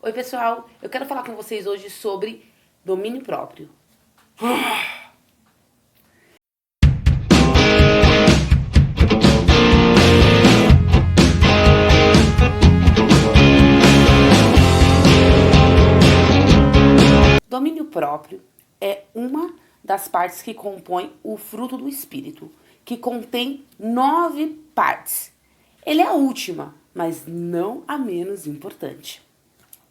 Oi, pessoal. Eu quero falar com vocês hoje sobre domínio próprio. Domínio próprio é uma das partes que compõe o fruto do Espírito, que contém 9 partes. Ele é a última, mas não a menos importante.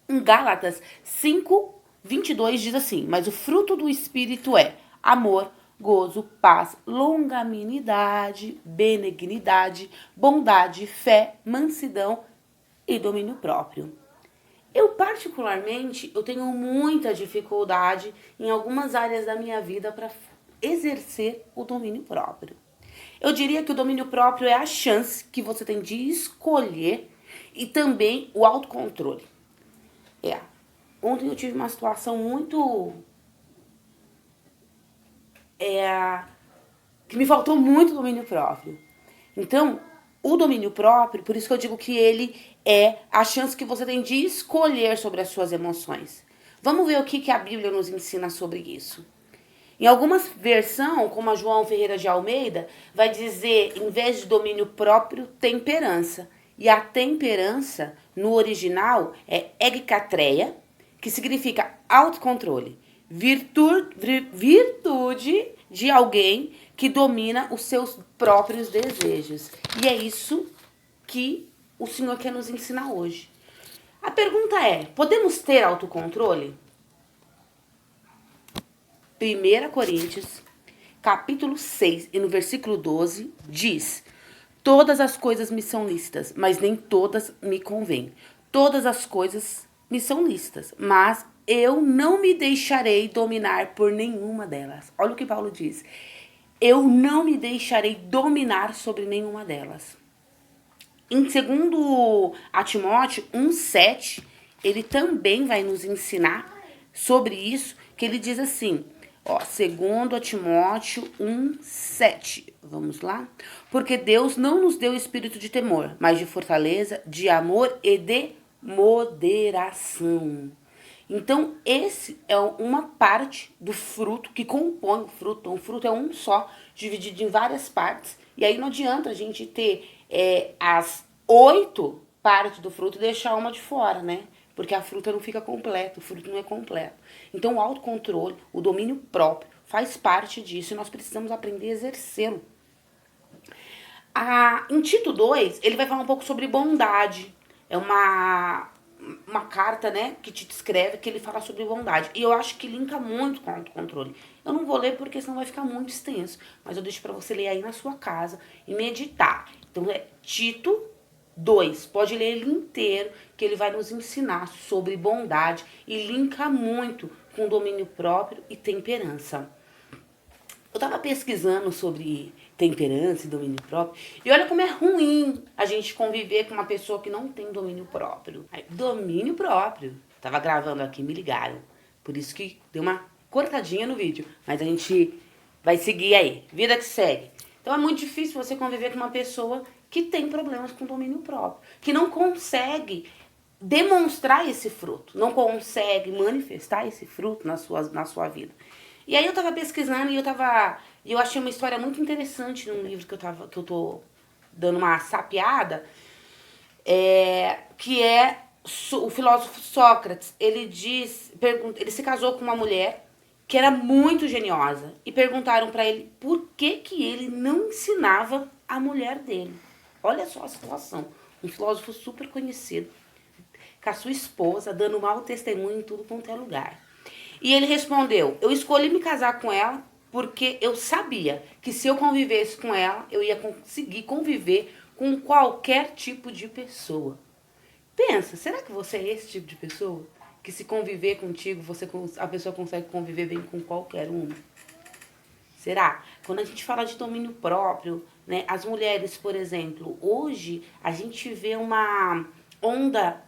Em Gálatas 5:22 diz assim: mas o fruto do Espírito é amor, gozo, paz, longanimidade, benignidade, bondade, fé, mansidão e domínio próprio. Eu particularmente, eu tenho muita dificuldade em algumas áreas da minha vida para exercer o domínio próprio. Eu diria que o domínio próprio é a chance que você tem de escolher e também o autocontrole. Ontem eu tive uma situação muito que me faltou muito domínio próprio. Então, o domínio próprio, por isso que eu digo que ele é a chance que você tem de escolher sobre as suas emoções. Vamos ver o que a Bíblia nos ensina sobre isso. Em algumas versões, como a João Ferreira de Almeida, vai dizer, em vez de domínio próprio, temperança. E a temperança, no original, é egkatreia, que significa autocontrole. Virtude de alguém que domina os seus próprios desejos. E é isso que o Senhor quer nos ensinar hoje. A pergunta é, podemos ter autocontrole? 1 Coríntios, capítulo 6, e no versículo 12, diz: todas as coisas me são lícitas, mas nem todas me convêm. Todas as coisas me são lícitas, mas eu não me deixarei dominar por nenhuma delas. Olha o que Paulo diz. Eu não me deixarei dominar sobre nenhuma delas. Em 2 Timóteo 1,7, ele também vai nos ensinar sobre isso, que ele diz assim, 2 Timóteo 1,7, vamos lá? Porque Deus não nos deu espírito de temor, mas de fortaleza, de amor e de moderação. Então, esse é uma parte do fruto que compõe o fruto. Então, o fruto é um só, dividido em várias partes. E aí não adianta a gente ter as 8 partes do fruto e deixar uma de fora, né? Porque a fruta não fica completa, o fruto não é completo. Então, o autocontrole, o domínio próprio, faz parte disso e nós precisamos aprender a exercê-lo. Em Tito 2, ele vai falar um pouco sobre bondade. É uma carta, né, que te descreve, que ele fala sobre bondade. E eu acho que linka muito com o autocontrole. Eu não vou ler porque senão vai ficar muito extenso, mas eu deixo para você ler aí na sua casa e meditar. Então é Tito 2, pode ler ele inteiro, que ele vai nos ensinar sobre bondade e linka muito com domínio próprio e temperança. Eu tava pesquisando sobre temperança e domínio próprio. E olha como é ruim a gente conviver com uma pessoa que não tem domínio próprio. Domínio próprio. Tava gravando aqui, me ligaram. Por isso que deu uma cortadinha no vídeo. Mas a gente vai seguir aí. Vida que segue. Então é muito difícil você conviver com uma pessoa que tem problemas com domínio próprio. Que não consegue demonstrar esse fruto. Não consegue manifestar esse fruto na sua vida. E aí eu tava pesquisando e eu achei uma história muito interessante num livro que eu tô dando uma sapeada, que é o filósofo Sócrates. Ele se casou com uma mulher que era muito geniosa e perguntaram pra ele por que ele não ensinava a mulher dele. Olha só a situação. Um filósofo super conhecido, com a sua esposa, dando mau testemunho em tudo quanto é lugar. E ele respondeu, eu escolhi me casar com ela porque eu sabia que se eu convivesse com ela, eu ia conseguir conviver com qualquer tipo de pessoa. Pensa, será que você é esse tipo de pessoa? Que se conviver contigo, a pessoa consegue conviver bem com qualquer um? Será? Quando a gente fala de domínio próprio, né, as mulheres, por exemplo, hoje a gente vê uma onda...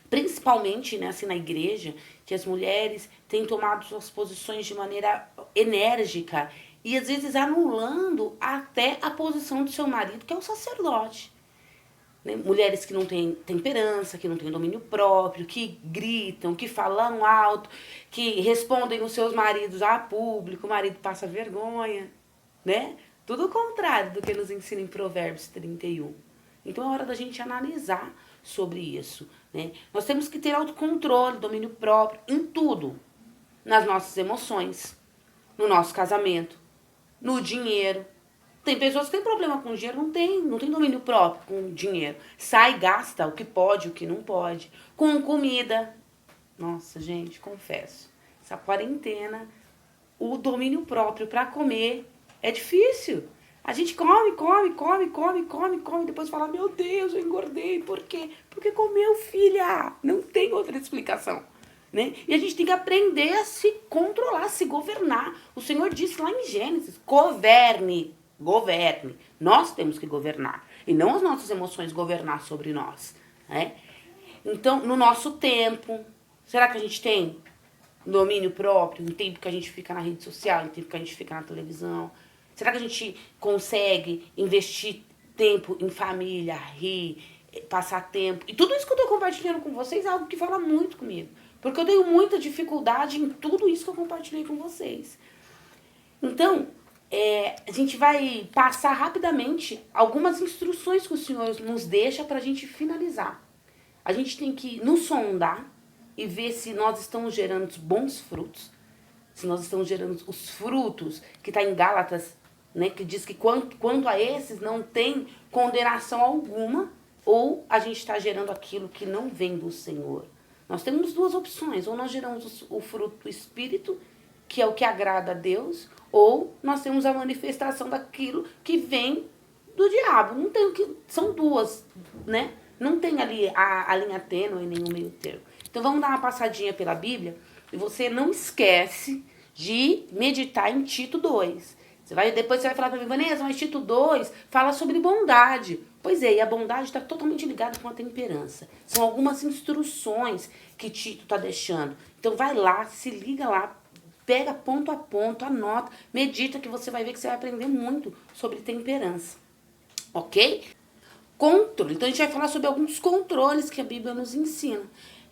principalmente, né, assim, na igreja, que as mulheres têm tomado suas posições de maneira enérgica e às vezes anulando até a posição do seu marido, que é o sacerdote. né? Mulheres que não têm temperança, que não têm domínio próprio, que gritam, que falam alto, que respondem os seus maridos a público, o marido passa vergonha, né? Tudo o contrário do que nos ensina em Provérbios 31. Então é hora da gente analisar sobre isso, né? Nós temos que ter autocontrole, domínio próprio em tudo. Nas nossas emoções, no nosso casamento, no dinheiro. Tem pessoas que têm problema com dinheiro, não tem domínio próprio com dinheiro. Sai e gasta o que pode, o que não pode. Com comida. Nossa, gente, confesso. Essa quarentena, o domínio próprio para comer é difícil. A gente come, depois fala, meu Deus, eu engordei. Por quê? Porque comeu, filha. Não tem outra explicação. Né? E a gente tem que aprender a se controlar, a se governar. O Senhor disse lá em Gênesis, governe. Nós temos que governar. E não as nossas emoções governar sobre nós. Né? Então, no nosso tempo, será que a gente tem domínio próprio? Em tempo que a gente fica na rede social, em tempo que a gente fica na televisão? Será que a gente consegue investir tempo em família, rir, passar tempo? E tudo isso que eu estou compartilhando com vocês é algo que fala muito comigo. Porque eu tenho muita dificuldade em tudo isso que eu compartilhei com vocês. Então, a gente vai passar rapidamente algumas instruções que o Senhor nos deixa para a gente finalizar. A gente tem que nos sondar e ver se nós estamos gerando bons frutos. Se nós estamos gerando os frutos que está em Gálatas, né, que diz que quanto a esses não tem condenação alguma, ou a gente está gerando aquilo que não vem do Senhor. Nós temos duas opções, ou nós geramos o fruto do Espírito, que é o que agrada a Deus, ou nós temos a manifestação daquilo que vem do diabo. Não tem são duas, né? Não tem ali a linha tênue e nenhum meio termo. Então vamos dar uma passadinha pela Bíblia e você não esquece de meditar em Tito 2. Depois você vai falar para mim, Vanessa, mas Tito 2 fala sobre bondade. Pois é, e a bondade está totalmente ligada com a temperança. São algumas instruções que Tito está deixando. Então vai lá, se liga lá, pega ponto a ponto, anota, medita que você vai ver que você vai aprender muito sobre temperança. Ok? Controle. Então a gente vai falar sobre alguns controles que a Bíblia nos ensina.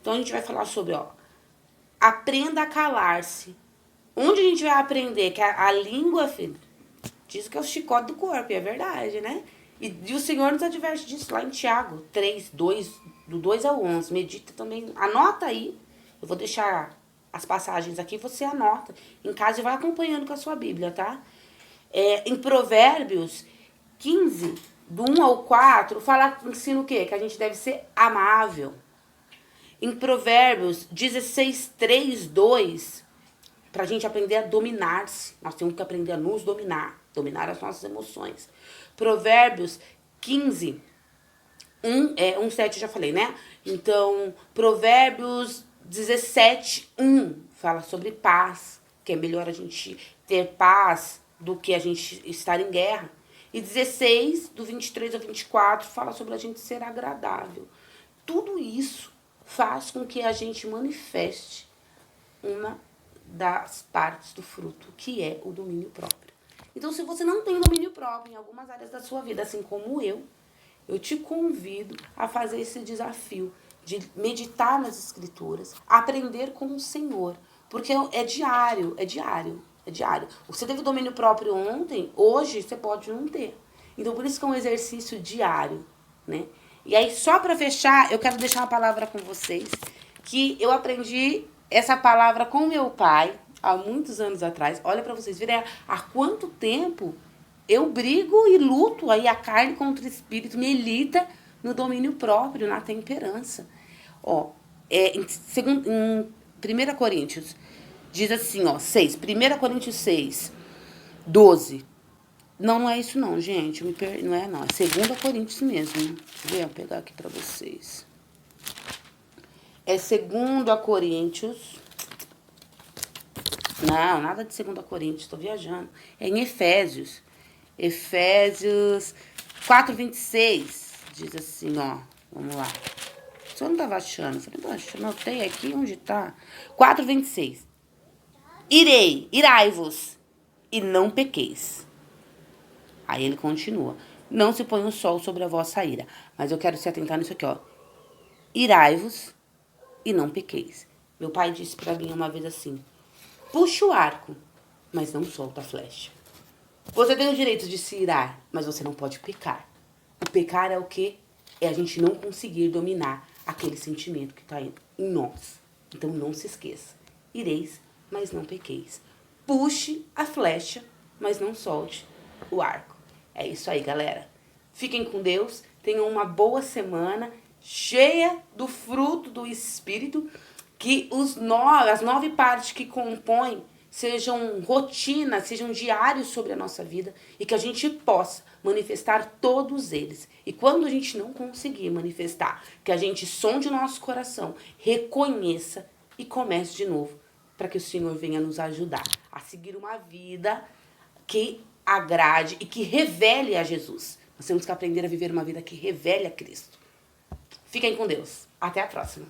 Então a gente vai falar sobre, aprenda a calar-se. Onde a gente vai aprender que a língua, filho, diz que é o chicote do corpo, e é verdade, né? E o Senhor nos adverte disso lá em Tiago 3, 2, do 2 ao 11. Medita também, anota aí. Eu vou deixar as passagens aqui, você anota em casa e vai acompanhando com a sua Bíblia, tá? Em Provérbios 15, do 1 ao 4, ensina o quê? Que a gente deve ser amável. Em Provérbios 16, 3, 2, pra gente aprender a dominar-se. Nós temos que aprender a nos dominar as nossas emoções. Provérbios 15, 7 eu já falei, né? Então, Provérbios 17, 1 fala sobre paz, que é melhor a gente ter paz do que a gente estar em guerra. E 16, do 23 ao 24, fala sobre a gente ser agradável. Tudo isso faz com que a gente manifeste uma das partes do fruto, que é o domínio próprio. Então, se você não tem domínio próprio em algumas áreas da sua vida, assim como eu te convido a fazer esse desafio de meditar nas Escrituras, aprender com o Senhor, porque é diário. Você teve domínio próprio ontem, hoje você pode não ter. Então, por isso que é um exercício diário, né? E aí, só para fechar, eu quero deixar uma palavra com vocês, que eu aprendi essa palavra com meu pai, há muitos anos atrás. Olha para vocês verem há quanto tempo eu brigo e luto aí a carne contra o espírito, milita no domínio próprio, na temperança. Em 1 Coríntios, diz assim, 6, 1 Coríntios 6, 12. Não é isso não, gente, não é não, é 2 Coríntios mesmo. Deixa eu ver, vou pegar aqui para vocês. É 2 Coríntios. Não, nada de 2 Coríntios, estou viajando. É em Efésios. Efésios 4, 26. Diz assim, vamos lá. O senhor não estava achando? Eu falei, poxa, anotei aqui onde está. 4, 26. Irai-vos, e não pequeis. Aí ele continua. Não se põe o sol sobre a vossa ira. Mas eu quero se atentar nisso aqui, ó. Irai-vos e não pequeis. Meu pai disse pra mim uma vez assim: puxa o arco, mas não solta a flecha. Você tem o direito de se irar, mas você não pode pecar. O pecar é o quê? É a gente não conseguir dominar aquele sentimento que está em nós. Então não se esqueça. Ireis, mas não pequeis. Puxe a flecha, mas não solte o arco. É isso aí, galera. Fiquem com Deus. Tenham uma boa semana, cheia do fruto do Espírito. Que as 9 partes que compõem sejam rotina, sejam diários sobre a nossa vida e que a gente possa manifestar todos eles. E quando a gente não conseguir manifestar, que a gente sonde o nosso coração, reconheça e comece de novo, para que o Senhor venha nos ajudar a seguir uma vida que agrade e que revele a Jesus. Nós temos que aprender a viver uma vida que revele a Cristo. Fiquem com Deus. Até a próxima.